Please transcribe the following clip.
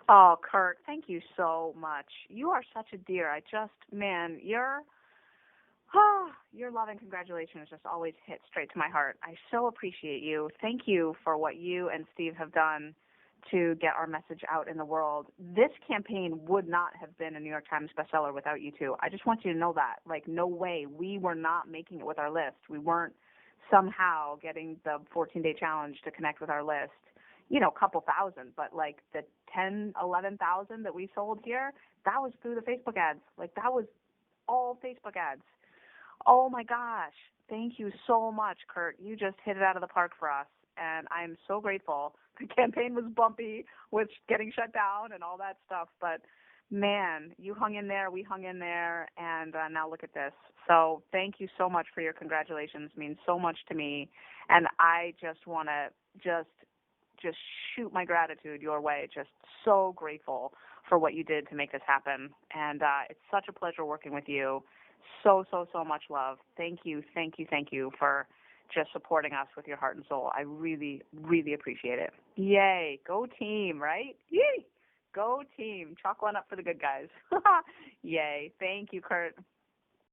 Oh, Kurt, thank you so much. You are such a dear. Man, your love and congratulations just always hit straight to my heart. I so appreciate you. Thank you for what you and Steve have done to get our message out in the world. This campaign would not have been a New York Times bestseller without you two. I just want you to know that. Like, no way. We were not making it with our list. We weren't somehow getting the 14-day challenge to connect with our list. A couple thousand, but like the 10, 11,000 that we sold here, that was through the Facebook ads. Like, that was all Facebook ads. Oh my gosh. Thank you so much, Kurt. You just hit it out of the park for us. And I'm so grateful. The campaign was bumpy with getting shut down and all that stuff. But man, you hung in there. We hung in there. And now look at this. So thank you so much for your congratulations. It means so much to me. And I just want to just shoot my gratitude your way. Just so grateful for what you did to make this happen. And it's such a pleasure working with you. So, so, so much love. Thank you, thank you, thank you for just supporting us with your heart and soul. I really, really appreciate it. Yay. Go team, right? Yay. Go team. Chalk one up for the good guys. Yay. Thank you, Kurt.